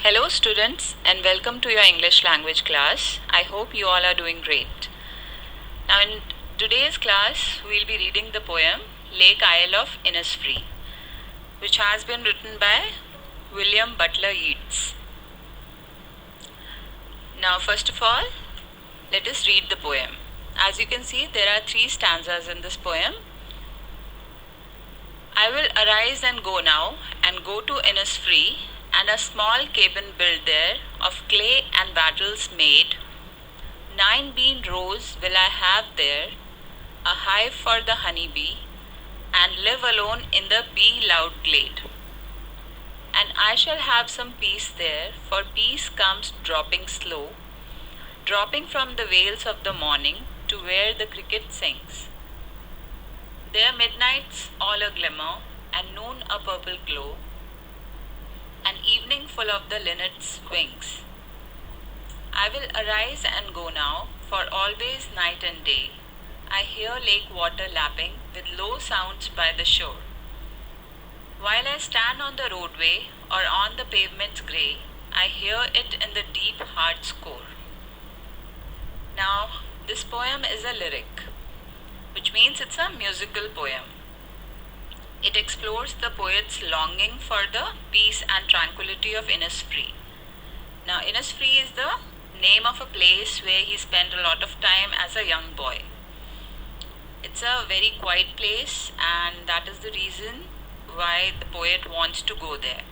Hello, students, and welcome to your English language class. I hope you all are doing great. Now, in today's class, we'll be reading the poem Lake Isle of Innisfree, which has been written by William Butler Yeats. Now, first of all, let us read the poem. As you can see, there are 3 stanzas in this poem. I will arise and go now, and go to Innisfree, and a small cabin built there, of clay and battles made. 9 bean rows will I have there, a hive for the honey bee, and live alone in the bee loud glade. And I shall have some peace there, for peace comes dropping slow, dropping from the vales of the morning to where the cricket sings. There midnights all a glimmer, and noon a purple glow, and evening full of the linnet's wings. I will arise and go now, for always night and day I hear lake water lapping with low sounds by the shore. While I stand on the roadway or on the pavement's grey, I hear it in the deep heart's core. Now, this poem is a lyric, which means it's a musical poem. It explores the poet's longing for the peace and tranquility of Innisfree. Now, Innisfree is the name of a place where he spent a lot of time as a young boy. It's a very quiet place, and that is the reason why the poet wants to go there.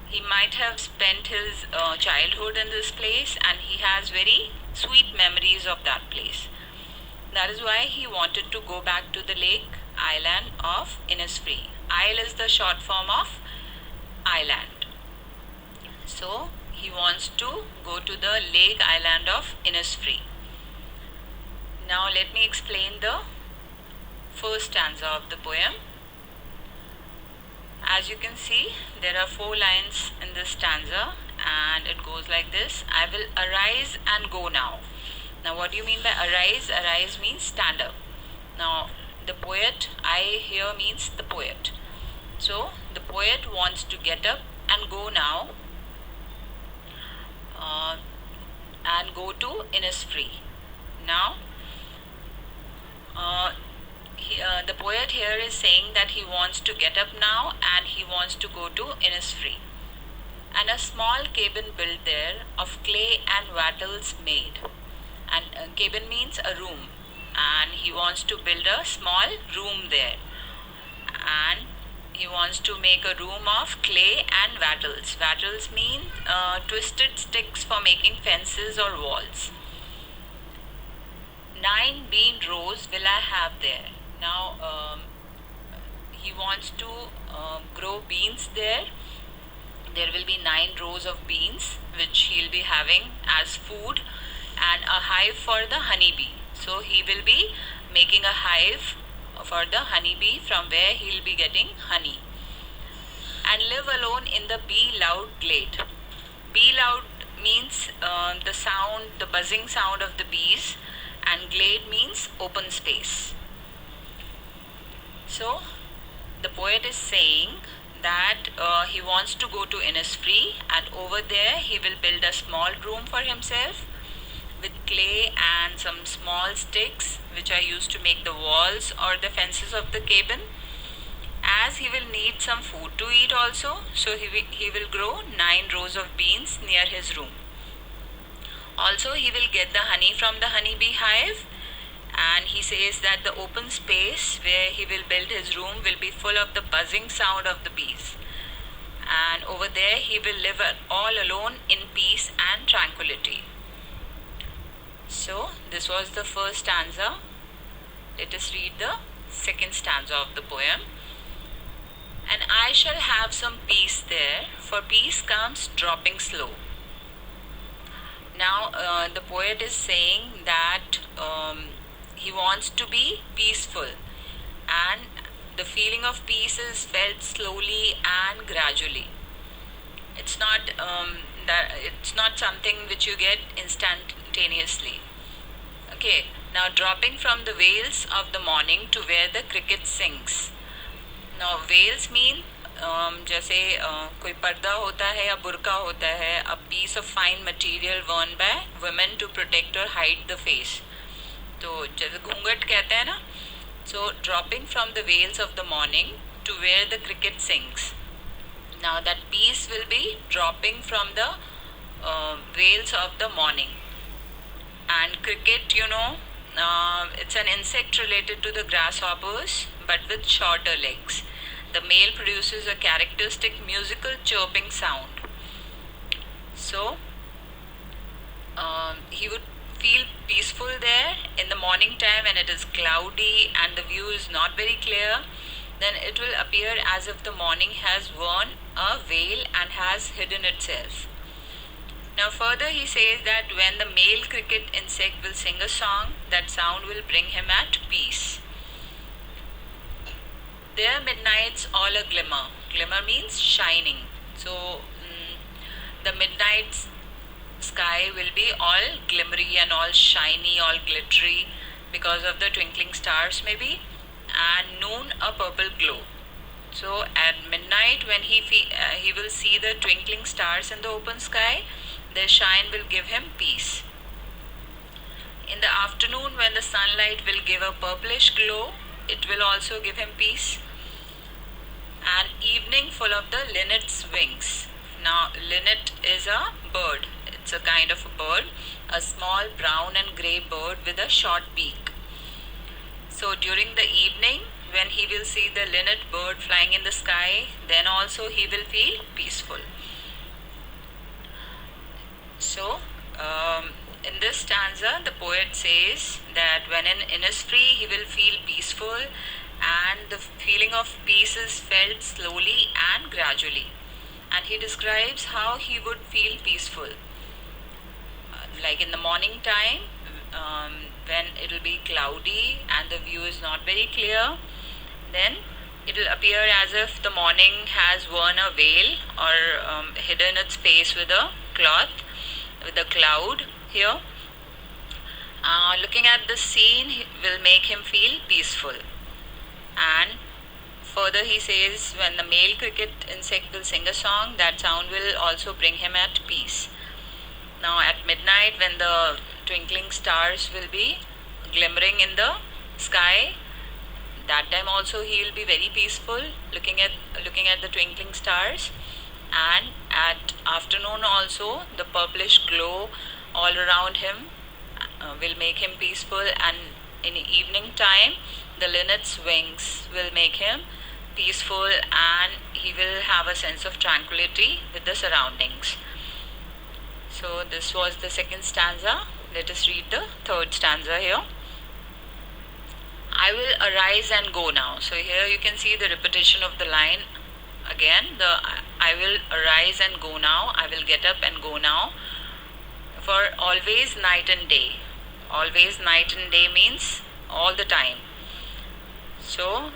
He might have spent his childhood in this place, and he has very sweet memories of that place. That is why he wanted to go back to the lake island of Innisfree. Isle is the short form of island. So he wants to go to the lake island of Innisfree. Now let me explain the first stanza of the poem. As you can see, there are 4 lines in this stanza, and it goes like this: I will arise and go now. Now, what do you mean by arise? Arise means stand up. Now, the poet, I here means the poet. So, the poet wants to get up and go now, and go to Innisfree. Now, the poet here is saying that he wants to get up now and he wants to go to Innisfree. And a small cabin built there, of clay and wattles made. And cabin means a room, and he wants to build a small room there, and he wants to make a room of clay and wattles. Wattles mean twisted sticks for making fences or walls. 9 bean rows will I have there. Now he wants to grow beans there. There will be 9 rows of beans which he'll be having as food, and a hive for the honeybee. So he will be making a hive for the honeybee from where he'll be getting honey. And live alone in the bee loud glade. Bee loud means the sound, the buzzing sound of the bees, and glade means open space. So the poet is saying that he wants to go to Innisfree, and over there he will build a small room for himself with clay and some small sticks which are used to make the walls or the fences of the cabin, as he will need some food to eat also. So he will grow 9 rows of beans near his room. Also, he will get the honey from the honeybee hive, and he says that the open space where he will build his room will be full of the buzzing sound of the bees, and over there he will live all alone in peace and tranquility. So this was the first stanza. Let us read the second stanza of the poem. And I shall have some peace there, for peace comes dropping slow. Now the poet is saying that he wants to be peaceful, and the feeling of peace is felt slowly and gradually. It's not something which you get instantaneously. Okay, now dropping from the vales of the morning to where the cricket sings. Now vales mean जैसे कोई पर्दा होता है या बुर्का होता है, a piece of fine material worn by women to protect or hide the face. तो जैसे घूंघट कहते हैं ना. So dropping from the veils of the morning to where the cricket sings. Now that piece will be dropping from the veils of the morning. And cricket, it's an insect related to the grasshoppers but with shorter legs. The male produces a characteristic musical chirping sound. So he would feel peaceful there in the morning time when it is cloudy and the view is not very clear. Then it will appear as if the morning has worn a veil and has hidden itself. Now further he says that when the male cricket insect will sing a song, that sound will bring him at peace. Their midnights all a glimmer. Glimmer means shining. So the midnight sky will be all glimmery and all shiny, all glittery because of the twinkling stars maybe. And noon a purple glow. So at midnight when he will see the twinkling stars in the open sky, their shine will give him peace. In the afternoon when the sunlight will give a purplish glow, it will also give him peace. And evening full of the linnet's wings. Now linnet is a bird. It's a kind of a bird, a small brown and grey bird with a short beak. So during the evening, when he will see the linnet bird flying in the sky, then also he will feel peaceful. So, in this stanza, the poet says that when in Innisfree, he will feel peaceful, and the feeling of peace is felt slowly and gradually. And he describes how he would feel peaceful. Like in the morning time, when it will be cloudy and the view is not very clear, then it will appear as if the morning has worn a veil or hidden its face with a cloth, with a cloud here. Looking at the scene will make him feel peaceful. And further he says when the male cricket insect will sing a song, that sound will also bring him at peace. Now at midnight when the twinkling stars will be glimmering in the sky, that time also he will be very peaceful looking at the twinkling stars. And at afternoon also the purplish glow all around him will make him peaceful. And in evening time the linnet's wings will make him peaceful, and he will have a sense of tranquility with the surroundings. So this was the second stanza. Let us read the third stanza here. I will arise and go now. So here you can see the repetition of the line again. The I will arise and go now. I will get up and go now. For always night and day. Always night and day means all the time. So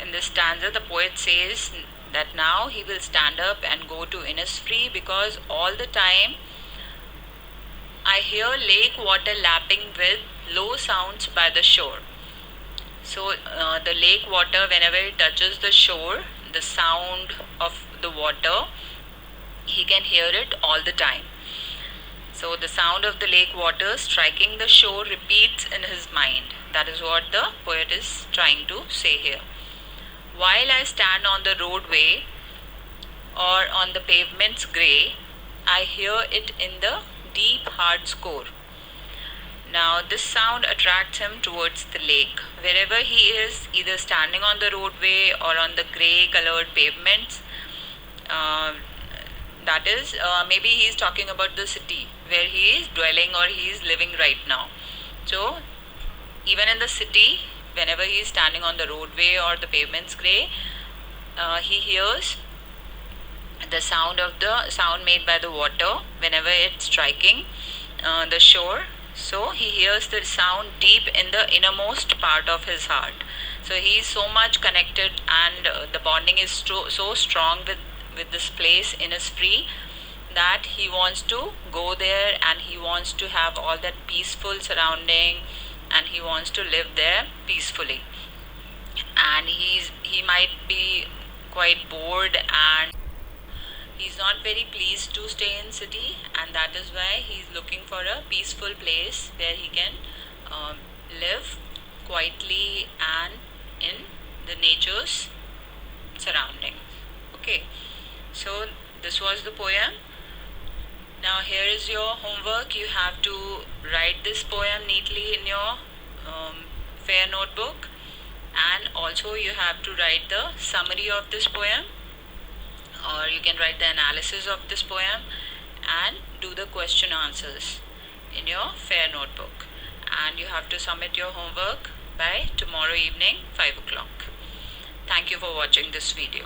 in this stanza the poet says that now he will stand up and go to Innisfree because all the time I hear lake water lapping with low sounds by the shore. So the lake water, whenever it touches the shore, the sound of the water, he can hear it all the time. So the sound of the lake water striking the shore repeats in his mind. That is what the poet is trying to say here. While I stand on the roadway or on the pavement's grey, I hear it in the deep hard score. Now this sound attracts him towards the lake. Wherever he is, either standing on the roadway or on the grey colored pavements, that is, maybe he is talking about the city where he is dwelling or he is living right now. So even in the city, whenever he is standing on the roadway or the pavement's grey, he hears the sound made by the water whenever it's striking the shore. So he hears the sound deep in the innermost part of his heart. So he is so much connected, and the bonding is so strong with this place Innisfree, that he wants to go there and he wants to have all that peaceful surrounding, and he wants to live there peacefully. And he might be quite bored and he's not very pleased to stay in city, and that is why he's looking for a peaceful place where he can live quietly and in the nature's surrounding. Okay, so this was the poem. Now here is your homework. You have to write this poem neatly in your fair notebook, and also you have to write the summary of this poem, or you can write the analysis of this poem and do the question answers in your fair notebook, and you have to submit your homework by tomorrow evening 5 o'clock. Thank you for watching this video.